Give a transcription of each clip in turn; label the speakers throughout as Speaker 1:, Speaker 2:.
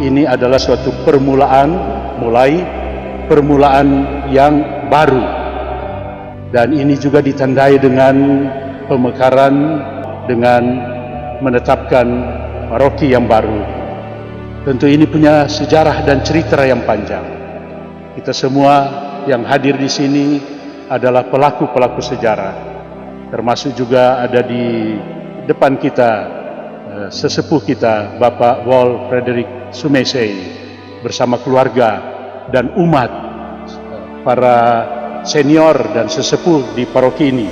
Speaker 1: ini adalah suatu permulaan yang baru, dan ini juga ditandai dengan pemekaran, dengan menetapkan paroki yang baru. Tentu ini punya sejarah dan cerita yang panjang. Kita semua yang hadir di sini adalah pelaku-pelaku sejarah, termasuk juga ada di depan kita sesepuh kita, Bapak Wol Frederick Sumesey, bersama keluarga dan umat, para senior dan sesepuh di paroki ini.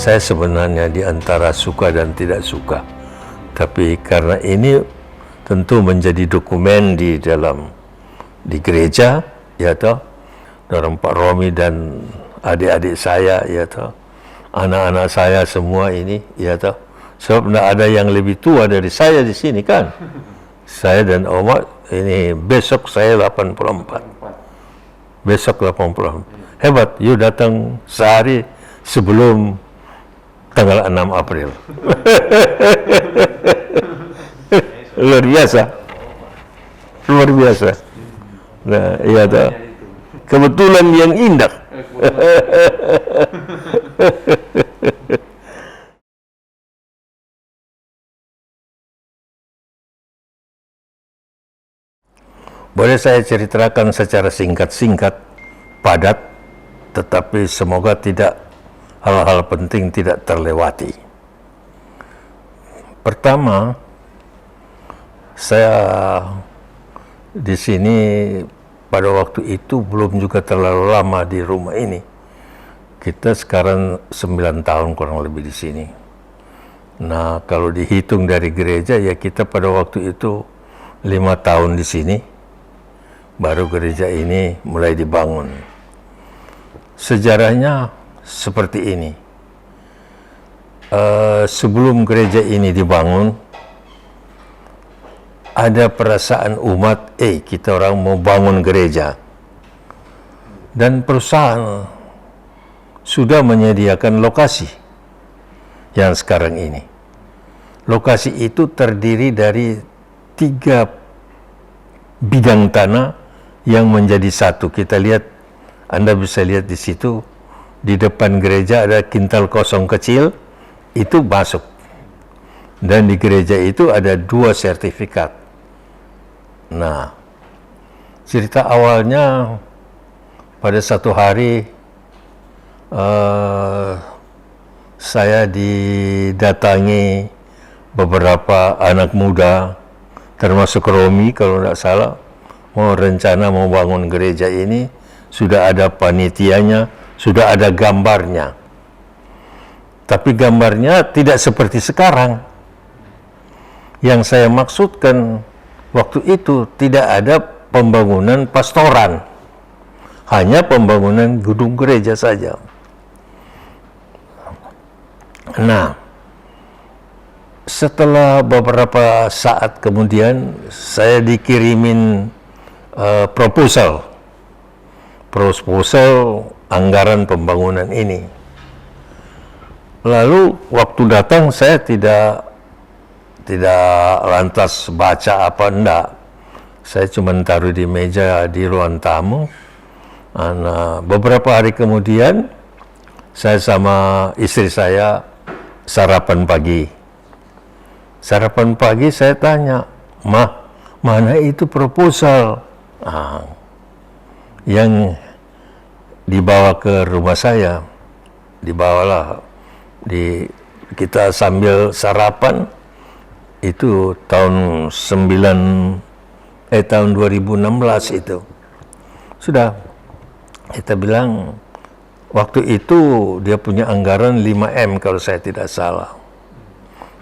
Speaker 2: Saya sebenarnya di antara suka dan tidak suka, tapi karena ini tentu menjadi dokumen di gereja, ya toh, orang Pak Romi dan adik-adik saya, ya toh, anak-anak saya semua ini, ya toh, sebab tidak ada yang lebih tua dari saya di sini kan. Saya dan Omar ini besok saya 84, besok 84. Hebat, you datang sehari sebelum tanggal 6 April. Luar biasa. Luar biasa. Nah, iya toh. Kebetulan yang indah. Boleh saya ceritakan secara singkat-singkat, padat, tetapi semoga tidak hal-hal penting tidak terlewati. Pertama, saya di sini pada waktu itu belum juga terlalu lama di rumah ini. Kita sekarang 9 tahun kurang lebih di sini. Nah, kalau dihitung dari gereja, ya kita pada waktu itu 5 tahun di sini, baru gereja ini mulai dibangun. Sejarahnya seperti ini. Sebelum gereja ini dibangun, ada perasaan umat, kita orang mau bangun gereja. Dan perusahaan sudah menyediakan lokasi yang sekarang ini. Lokasi itu terdiri dari 3 bidang tanah yang menjadi satu. Kita lihat, Anda bisa lihat di situ, di depan gereja ada kintal kosong kecil, itu masuk. Dan di gereja itu ada 2 sertifikat. Nah, cerita awalnya pada satu hari saya didatangi beberapa anak muda, termasuk Romi kalau tidak salah, mau bangun gereja ini, sudah ada panitianya, sudah ada gambarnya. Tapi gambarnya tidak seperti sekarang. Yang saya maksudkan waktu itu tidak ada pembangunan pastoran, hanya pembangunan gedung gereja saja. Nah, setelah beberapa saat kemudian saya dikirimin proposal anggaran pembangunan ini. Lalu waktu datang saya tidak lantas baca apa enggak. Saya cuma taruh di meja di ruang tamu. Nah, beberapa hari kemudian saya sama istri saya sarapan pagi. Sarapan pagi saya tanya, "Mah, mana itu proposal?" Yang dibawa ke rumah saya, dibawalah kita sambil sarapan. Itu tahun 2016 itu. Sudah kita bilang waktu itu dia punya anggaran 5M kalau saya tidak salah.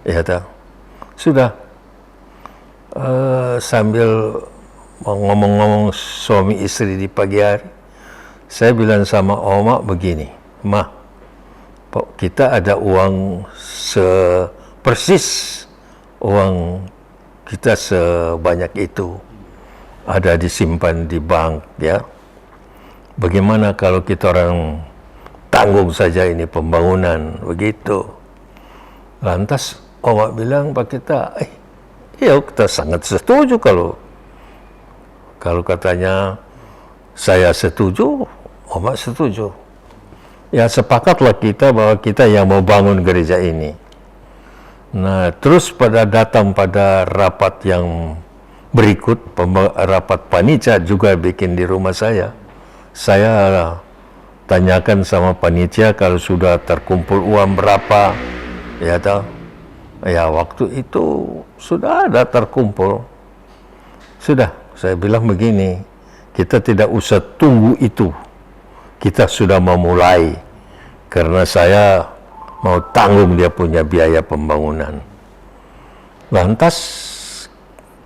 Speaker 2: Ya tahu. Sudah sambil ngomong-ngomong suami istri di pagi hari, Saya bilang sama Oma begini, Ma, kita ada uang persis uang kita sebanyak itu ada disimpan di bank, ya. Bagaimana kalau kita orang tanggung saja ini pembangunan, begitu. Lantas Oma bilang Pak kita, ya kita sangat setuju kalau katanya saya setuju, Oma setuju. Ya sepakatlah kita bahwa kita yang mau bangun gereja ini. Nah terus datang pada rapat yang berikut, rapat panitia juga bikin di rumah saya. Saya tanyakan sama panitia kalau sudah terkumpul uang berapa, ya tahu. Ya waktu itu sudah ada terkumpul. Sudah, saya bilang begini, kita tidak usah tunggu itu. Kita sudah memulai, karena saya mau tanggung dia punya biaya pembangunan. Lantas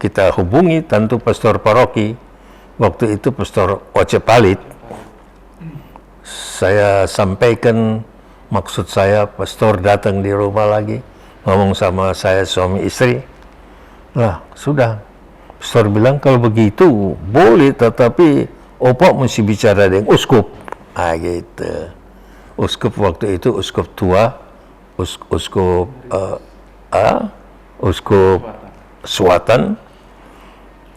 Speaker 2: kita hubungi tentu pastor paroki, waktu itu pastor Oce Palit. Saya sampaikan maksud saya, pastor datang di rumah lagi, ngomong sama saya suami istri. Lah sudah, pastor bilang kalau begitu boleh, tetapi opa mesti bicara dengan uskup. Gitu. Uskup waktu itu uskup tua, uskup Selatan.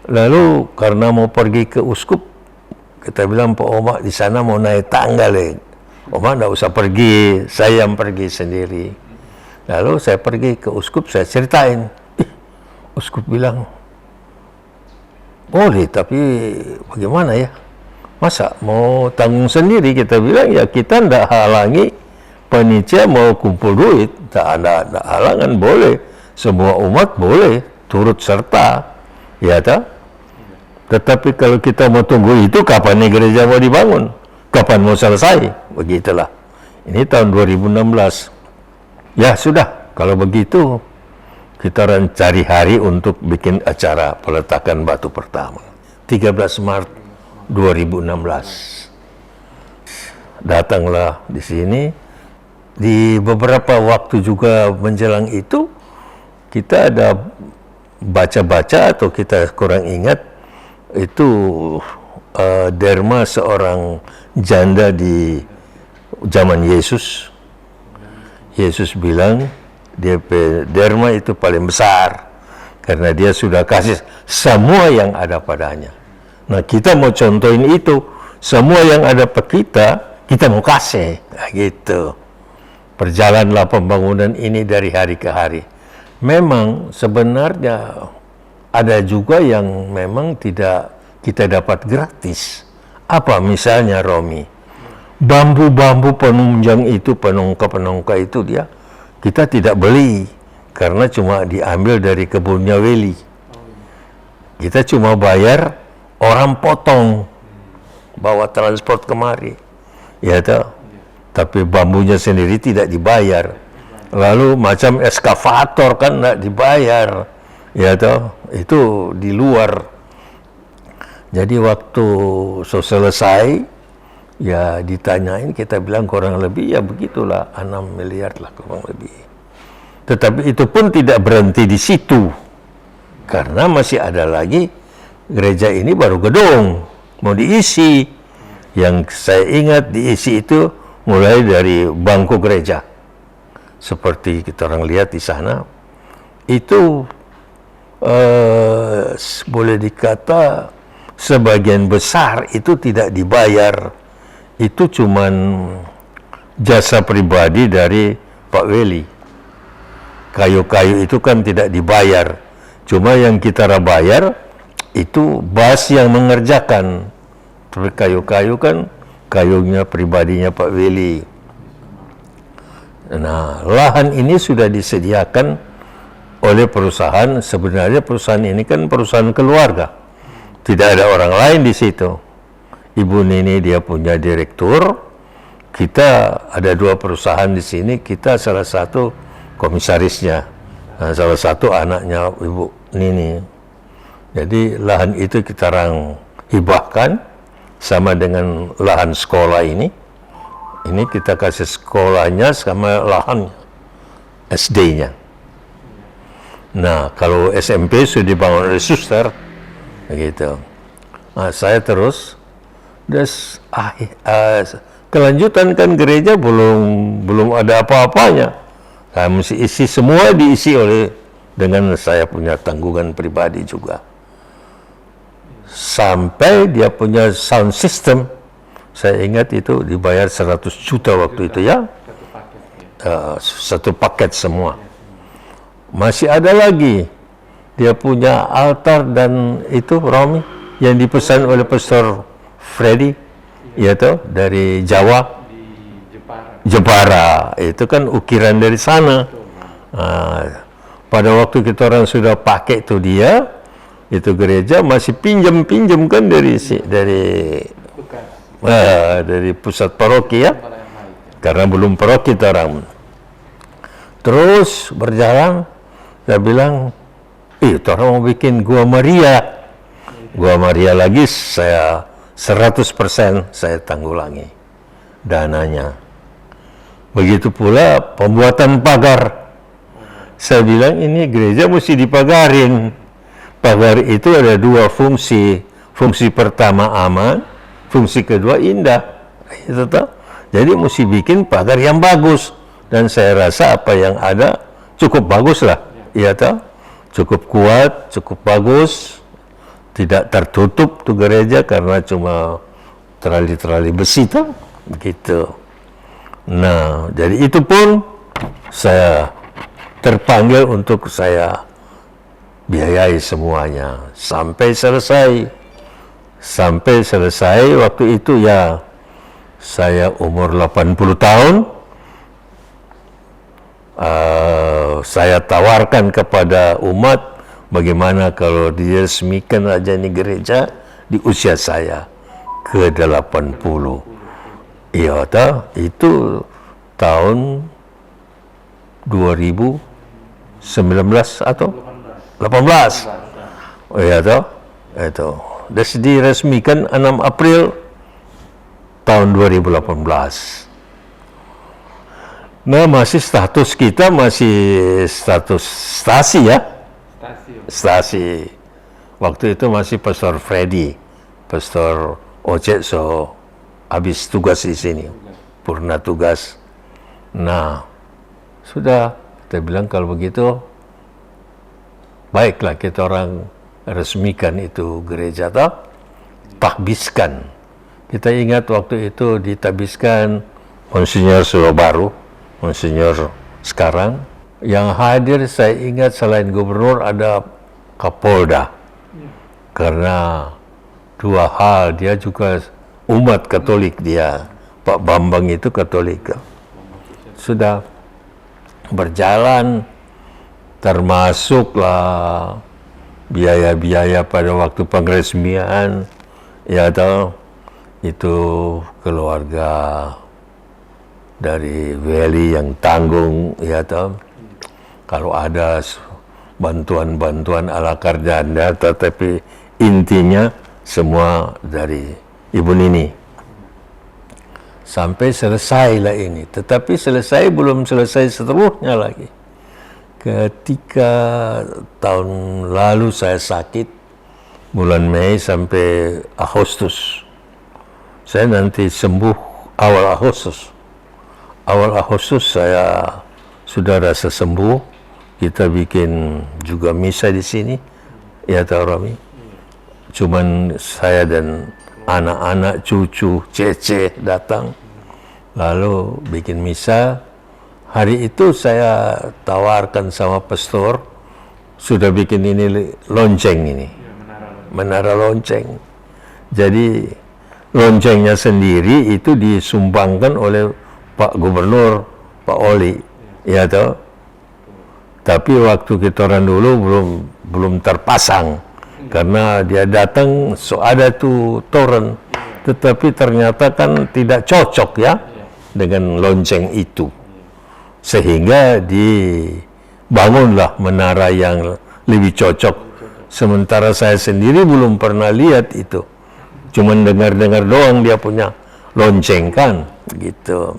Speaker 2: Lalu karena mau pergi ke uskup, kita bilang Pak Oma di sana mau naik tangga le. Oma enggak usah pergi, saya yang pergi sendiri. Lalu saya pergi ke uskup, saya ceritain. Uskup bilang, boleh tapi bagaimana ya? Masa mau tanggung sendiri? Kita bilang ya kita tidak halangi panitia mau kumpul duit, tak ada halangan, boleh. Semua umat boleh turut serta, ya tak? Tetapi kalau kita mau tunggu itu, kapan nih gereja mau dibangun? Kapan mau selesai? Begitulah. Ini tahun 2016. Ya sudah, kalau begitu kita cari hari untuk bikin acara peletakan batu pertama. 13 Maret 2016. Datanglah di sini. Di beberapa waktu juga menjelang itu, kita ada baca-baca atau kita kurang ingat, itu derma seorang janda di zaman Yesus. Yesus bilang, derma itu paling besar, karena dia sudah kasih semua yang ada padanya. Nah kita mau contohin itu, semua yang ada pada kita mau kasih, nah, gitu. Berjalanlah pembangunan ini dari hari ke hari. Memang sebenarnya ada juga yang memang tidak kita dapat gratis. Apa misalnya Romi? Bambu-bambu penunjang itu, penongka-penongka itu kita tidak beli, karena cuma diambil dari kebunnya Weli. Kita cuma bayar orang potong, bawa transport kemari, ya toh. Tapi bambunya sendiri tidak dibayar. Lalu macam eskavator kan tidak dibayar, ya toh. Itu di luar. Jadi waktu selesai, ya ditanyain, kita bilang kurang lebih ya begitulah 6 miliar lah kurang lebih. Tetapi itu pun tidak berhenti di situ, karena masih ada lagi. Gereja ini baru gedung, mau diisi. Yang saya ingat diisi itu mulai dari bangku gereja. Seperti kita orang lihat di sana, itu boleh dikata sebagian besar itu tidak dibayar. Itu cuman jasa pribadi dari Pak Weli. Kayu-kayu itu kan tidak dibayar. Cuma yang kita bayar itu Bas yang mengerjakan. Tapi kayu-kayu kan kayunya pribadinya Pak Weli. Nah, lahan ini sudah disediakan oleh perusahaan. Sebenarnya perusahaan ini kan perusahaan keluarga. Tidak ada orang lain di situ. Ibu Nini dia punya direktur. Kita ada 2 perusahaan di sini. Kita salah satu komisarisnya. Nah, salah satu anaknya Ibu Nini. Jadi lahan itu kita hibahkan sama dengan lahan sekolah ini kita kasih sekolahnya sama lahan SD-nya. Nah, kalau SMP sudah dibangun oleh suster, begitu. Nah, saya terus, kelanjutan kan gereja belum ada apa-apanya. Saya mesti isi semua, diisi oleh dengan saya punya tanggungan pribadi juga. Sampai dia punya sound system, saya ingat itu dibayar 100 juta waktu itu ya. Satu paket semua. Masih ada lagi, dia punya altar dan itu Romi yang dipesan oleh Pastor Freddy, ya toh, dari Jawa, Jepara. Itu kan ukiran dari sana. Pada waktu kita orang sudah pakai itu dia, itu gereja masih pinjam kan dari pusat paroki ya, karena belum paroki kita orang. Terus berjalan. Saya bilang, orang mau bikin Gua Maria lagi, saya 100% saya tanggulangi dananya. Begitu pula pembuatan pagar. Saya bilang ini gereja mesti dipagarin. Pagar itu ada dua fungsi. Fungsi pertama aman, fungsi kedua indah. Itu toh. Jadi mesti bikin pagar yang bagus. Dan saya rasa apa yang ada cukup bagus lah. Iya toh, cukup kuat, cukup bagus, tidak tertutup tuh gereja karena cuma terali besi tuh, begitu. Nah, jadi itu pun saya terpanggil untuk saya biayai semuanya sampai selesai. Sampai selesai waktu itu ya saya umur 80 tahun. Saya tawarkan kepada umat bagaimana kalau diresmikan aja ini gereja di usia saya ke 80. Iya toh, itu tahun 2019 atau 18. Oh iya toh, itu. Dan diresmikan 6 April tahun 2018. Nah, status kita masih status stasi ya. Stasi. Waktu itu masih Pastor Freddy, Pastor Ocet habis tugas di sini, purna tugas. Nah, sudah kita bilang kalau begitu, baiklah kita orang resmikan itu gereja toh, takbiskan. Kita ingat waktu itu ditabiskan Monsinyur Baru. Monsinyur sekarang yang hadir, saya ingat selain gubernur ada Kapolda, karena dua hal, dia juga umat Katolik, dia Pak Bambang itu Katolik. Sudah berjalan, termasuklah biaya-biaya pada waktu pengresmian, ya tahu itu keluarga dari Weli yang tanggung, ya toh. Kalau ada bantuan-bantuan ala Kardanda, tetapi intinya semua dari Ibu Nini. Sampai selesailah ini, tetapi belum selesai seterusnya lagi. Ketika tahun lalu saya sakit, bulan Mei sampai Agustus. Saya nanti sembuh awal Agustus. Awal Agustus saya sudah rasa sembuh. Kita bikin juga misa di sini, ya tahu Rami. Cuman saya dan anak-anak, cucu, cece datang, lalu bikin misa. Hari itu saya tawarkan sama pastor, sudah bikin ini lonceng ini, menara lonceng. Jadi loncengnya sendiri itu disumbangkan oleh Pak Gubernur, Pak Oli, ya toh. Tapi waktu kita orang dulu belum terpasang, karena dia datang ada tuh toren, tetapi ternyata kan tidak cocok ya dengan lonceng itu, sehingga dibangunlah menara yang lebih cocok. Sementara saya sendiri belum pernah lihat itu. cuman dengar-dengar doang dia punya lonceng kan, gitu.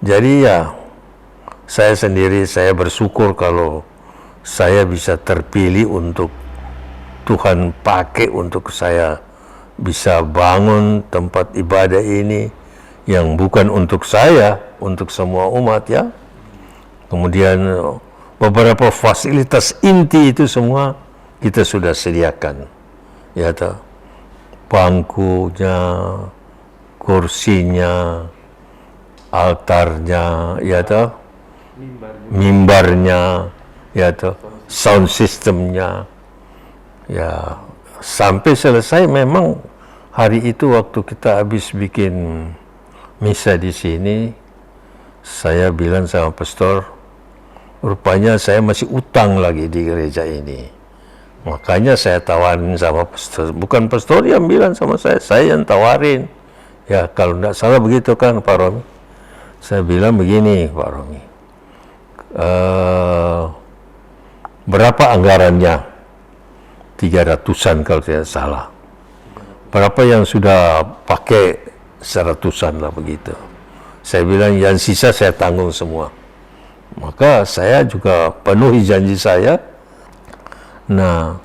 Speaker 2: Jadi ya, saya sendiri, saya bersyukur kalau saya bisa terpilih untuk Tuhan pakai untuk saya bisa bangun tempat ibadah ini yang bukan untuk saya, untuk semua umat ya. Kemudian beberapa fasilitas inti itu semua kita sudah sediakan. Ya toh. Bangkunya, kursinya, altarnya, ya toh. Mimbarnya, ya toh. Sound systemnya. Ya, sampai selesai memang hari itu waktu kita habis bikin misa di sini, saya bilang sama pastor, rupanya saya masih utang lagi di gereja ini. Makanya saya tawarin sama pastor, bukan pastor yang bilang sama saya yang tawarin. Ya, kalau tidak salah begitu kan Pak Romi. Saya bilang begini Pak Romi, berapa anggarannya? 300-an kalau tidak salah. Berapa yang sudah pakai 100-an lah begitu. Saya bilang yang sisa saya tanggung semua. Maka saya juga penuhi janji saya. Nah,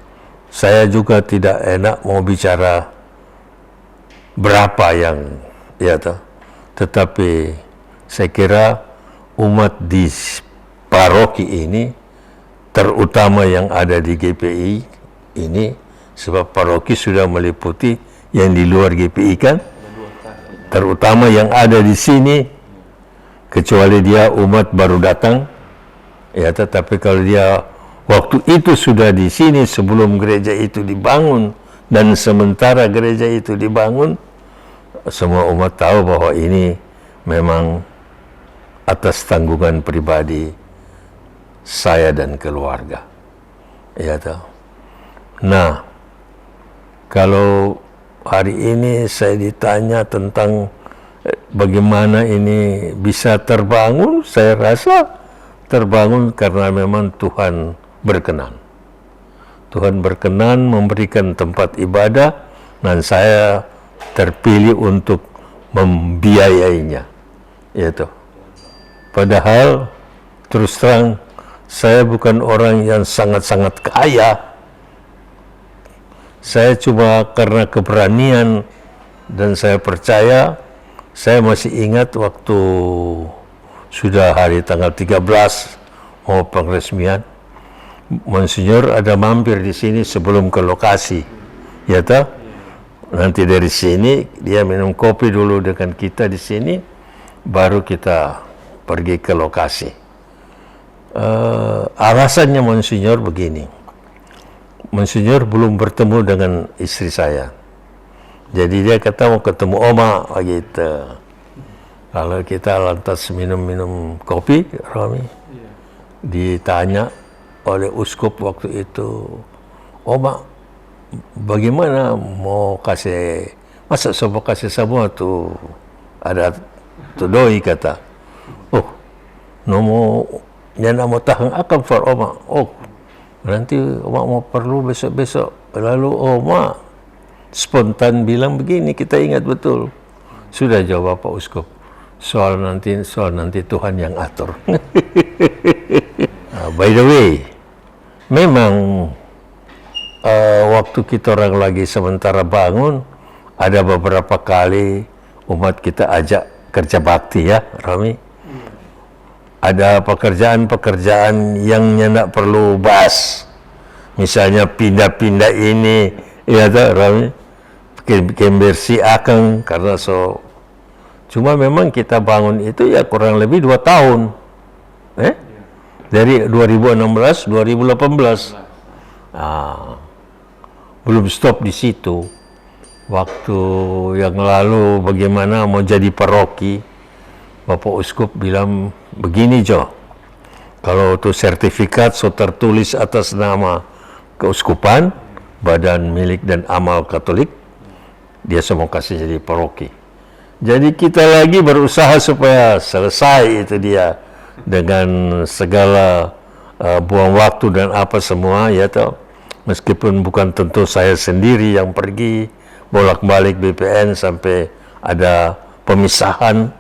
Speaker 2: saya juga tidak enak mau bicara berapa yang ya toh. Tetapi saya kira umat di paroki ini, terutama yang ada di GPI ini, sebab paroki sudah meliputi yang di luar GPI kan, terutama yang ada di sini, kecuali dia umat baru datang, ya. Tetapi kalau dia waktu itu sudah di sini sebelum gereja itu dibangun dan sementara gereja itu dibangun, semua umat tahu bahwa ini memang atas tanggungan pribadi saya dan keluarga, ya tahu. Nah, kalau hari ini saya ditanya tentang bagaimana ini bisa terbangun, saya rasa terbangun karena memang Tuhan berkenan. Tuhan berkenan memberikan tempat ibadah dan saya terpilih untuk membiayainya. Itu. Padahal terus terang saya bukan orang yang sangat-sangat kaya. Saya cuma karena keberanian dan saya percaya, saya masih ingat waktu sudah hari tanggal 13 mau pengresmian, Monsinyur ada mampir di sini sebelum ke lokasi, ya toh? Nanti dari sini dia minum kopi dulu dengan kita di sini, baru kita pergi ke lokasi. Alasannya Monsinyur begini. Monsinyur belum bertemu dengan istri saya. Jadi dia kata mau ketemu Oma gitu. Kalau kita lantas minum-minum kopi, Romi, ditanya oleh uskup waktu itu, Oma, bagaimana mau kasih, masa semua kasih semua tuh ada tuh doi kata. Oh, nomo nyana mau tahan akan for Oma. Oh, nanti Oma mau perlu besok-besok. Lalu Oma spontan bilang begini, kita ingat betul. Sudah jawab Pak Uskup. Soal nanti Tuhan yang atur. By the way, memang waktu kita orang lagi sementara bangun, ada beberapa kali umat kita ajak kerja bakti ya, Rami. Ada pekerjaan-pekerjaan yang tidak perlu bahas. Misalnya pindah-pindah ini, ya tak, Rami. Bikin bersih akang, karena cuma memang kita bangun itu ya kurang lebih 2 tahun. Dari 2016, 2018. Belum stop di situ. Waktu yang lalu bagaimana mau jadi paroki, Bapak Uskup bilang begini Jo, kalau itu sertifikat tertulis atas nama keuskupan, badan milik dan amal Katolik, dia semua kasih jadi paroki. Jadi kita lagi berusaha supaya selesai itu dia dengan segala buang waktu dan apa semua ya toh. Meskipun bukan tentu saya sendiri yang pergi, bolak-balik BPN sampai ada pemisahan,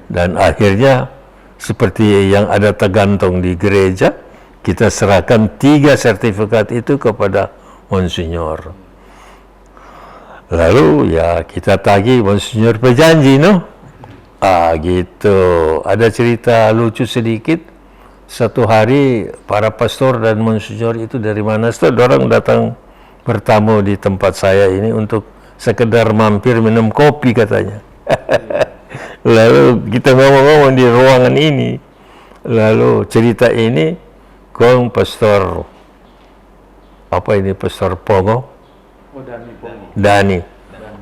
Speaker 2: dan akhirnya seperti yang ada tergantung di gereja, kita serahkan 3 sertifikat itu kepada Monsinyur. Lalu ya kita tagih, Monsinyur berjanji, no? Gitu. Ada cerita lucu sedikit. Satu hari para pastor dan Monsinyur itu dari mana? Orang datang bertamu di tempat saya ini untuk sekedar mampir minum kopi katanya. Lalu kita ngomong-ngomong di ruangan ini. Lalu cerita ini, kong pastor, apa ini, pastor Pongo? Dani.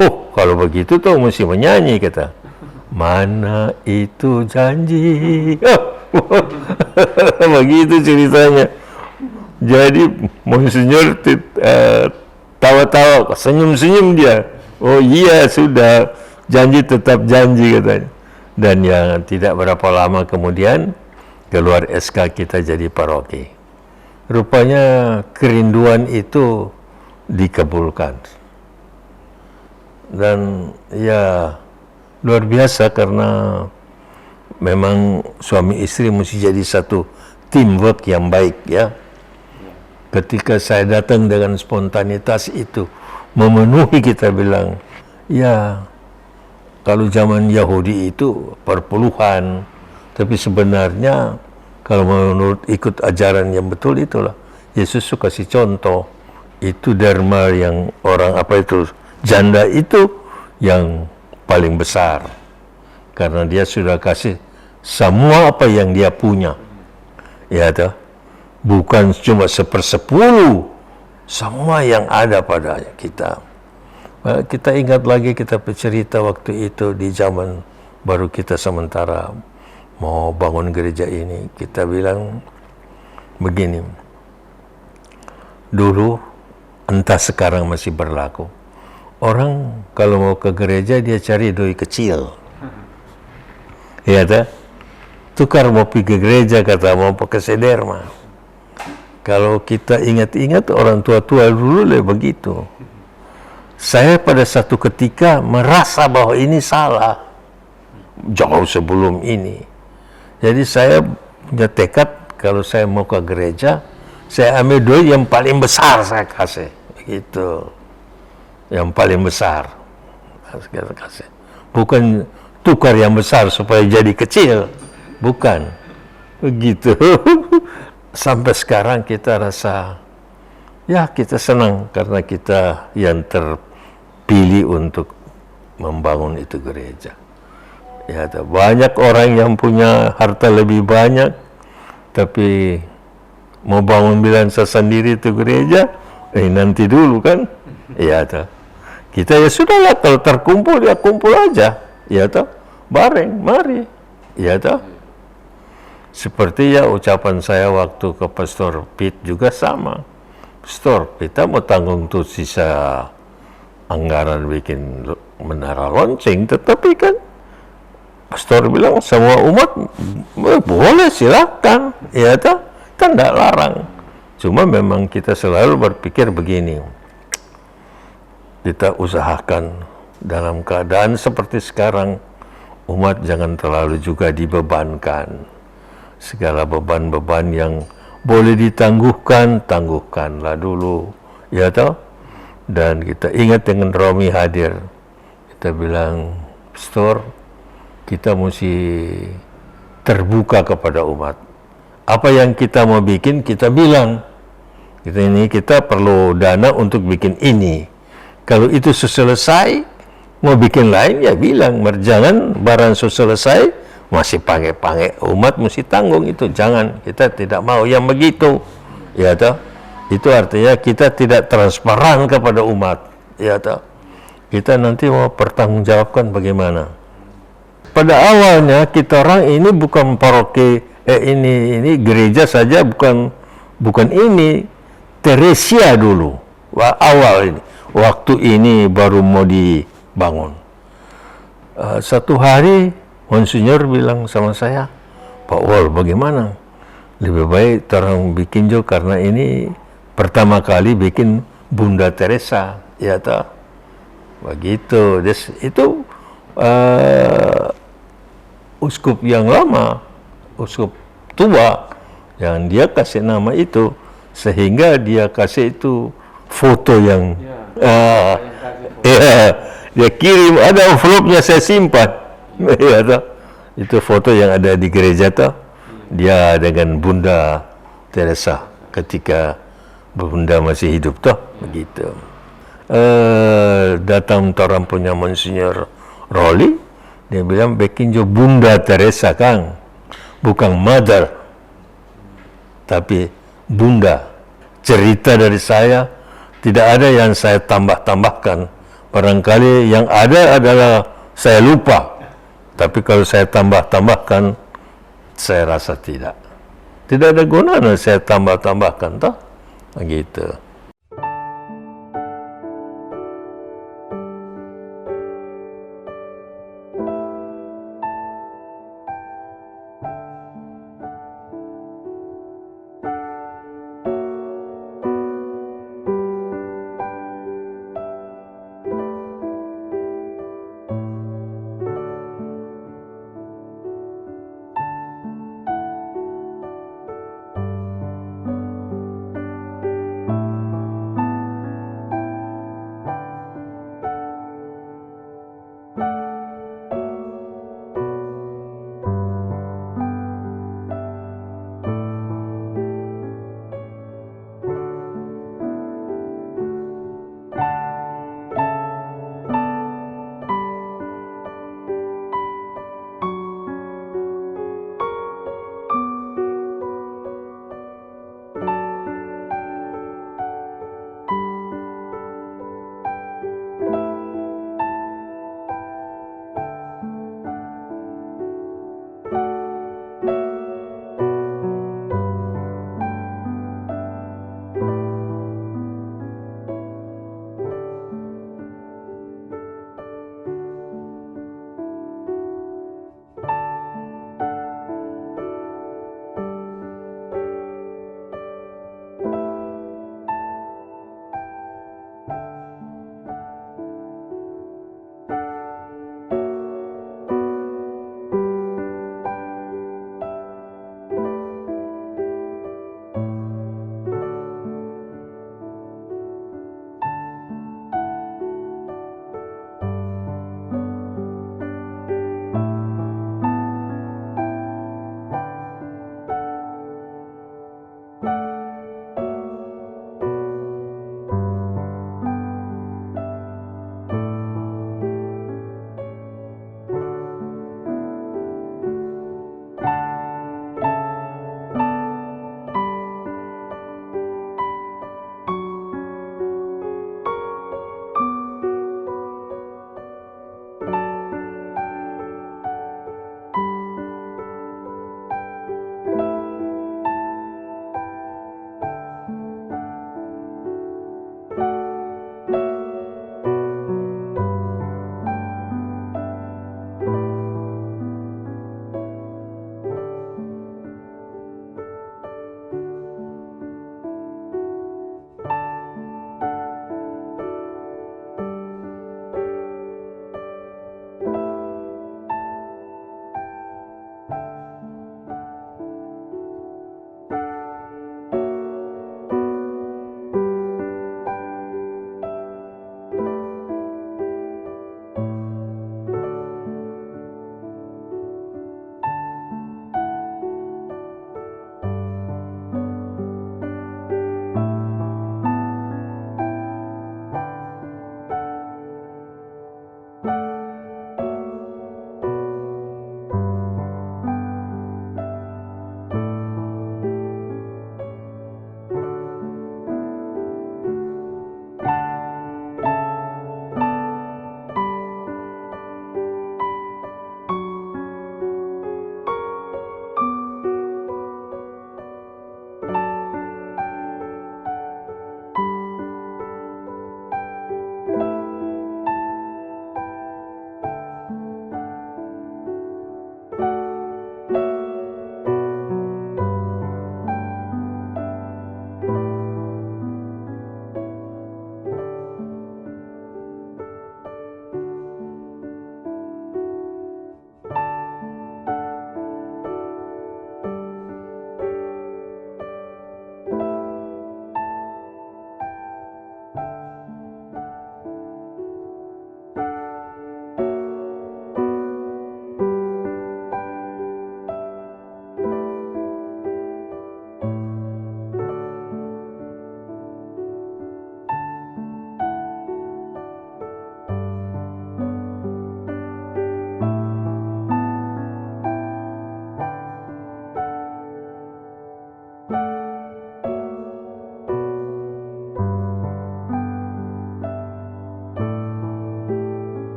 Speaker 2: Oh, kalau begitu tuh mesti menyanyi, kata. Mana itu janji? Begitu ceritanya. Jadi Monsinyur tawa-tawa, senyum-senyum dia. Oh iya, sudah, janji tetap janji, katanya. Dan yang tidak berapa lama kemudian keluar SK kita jadi paroki. Rupanya kerinduan itu dikabulkan. Dan ya luar biasa, karena memang suami istri mesti jadi satu teamwork yang baik, ya. Ketika saya datang dengan spontanitas itu, memenuhi, kita bilang, ya kalau zaman Yahudi itu perpuluhan, tapi sebenarnya kalau menurut ikut ajaran yang betul itulah, Yesus suka kasih contoh, itu derma yang orang apa itu, janda itu yang paling besar, karena dia sudah kasih semua apa yang dia punya, ya toh, bukan cuma 1/10, semua yang ada pada kita. Kita ingat lagi, kita bercerita waktu itu di zaman baru kita sementara mau bangun gereja ini, kita bilang begini, dulu entah sekarang masih berlaku, orang kalau mau ke gereja dia cari doi kecil, ya tak? Tukar mau pergi ke gereja, kata mau pakai sederma. Kalau kita ingat-ingat orang tua-tua dulu begitu. Saya pada satu ketika merasa bahwa ini salah, jauh sebelum ini. Jadi saya punya tekad, kalau saya mau ke gereja, saya ambil doi yang paling besar saya kasih, begitu. Yang paling besar saya kasih. Bukan tukar yang besar supaya jadi kecil, bukan. Begitu. Sampai sekarang kita rasa, ya kita senang karena kita yang terpilih untuk membangun itu gereja. Ya, ada banyak orang yang punya harta lebih banyak, tapi mau bangun bilansa sendiri itu gereja, nanti dulu kan. Ya, ada. Kita ya sudahlah, kalau terkumpul ya kumpul aja, ya toh, bareng, mari, ya toh. Seperti ya ucapan saya waktu ke Pastor Pit juga sama. Pastor, kita mau tanggung tuh sisa anggaran bikin menara lonceng, tetapi kan Pastor bilang semua umat boleh, silakan, ya toh, kan tidak larang. Cuma memang kita selalu berpikir begini, kita usahakan dalam keadaan seperti sekarang, umat jangan terlalu juga dibebankan. Segala beban-beban yang boleh ditangguhkan, tangguhkanlah dulu, ya toh. Dan kita ingat dengan Romi hadir, kita bilang, Pastor, kita mesti terbuka kepada umat. Apa yang kita mau bikin, kita bilang, kita perlu dana untuk bikin ini. Kalau itu selesai, mau bikin lain, ya bilang, jangan barang selesai masih pakai umat mesti tanggung itu, jangan, kita tidak mau yang begitu, ya toh. Itu artinya kita tidak transparan kepada umat, ya toh. Kita nanti mau pertanggungjawabkan bagaimana. Pada awalnya kita orang ini bukan paroki, ini gereja saja, bukan ini, Teresia dulu, awal ini, waktu ini baru mau dibangun. Satu hari Monsinyur bilang sama saya, Pak Wol, bagaimana? Lebih baik orang bikin juga, karena ini pertama kali bikin Bunda Teresa, ya toh. Begitu. Itu uskup yang lama, uskup tua, yang dia kasih nama itu, sehingga dia kasih itu foto yang dia kirim, ada envelope-nya saya simpan. Ya, toh. Itu foto yang ada di gereja toh. Dia dengan Bunda Teresa ketika Bunda masih hidup toh, begitu. Datang orang punya Monsignor Rowley, dia bilang bikin jo Bunda Teresa Kang, bukan mother, tapi Bunda. Cerita dari saya tidak ada yang saya tambah-tambahkan. Barangkali yang ada adalah saya lupa. Tapi kalau saya tambah-tambahkan, saya rasa tidak. Tidak ada gunanya saya tambah-tambahkan, toh? Begitu.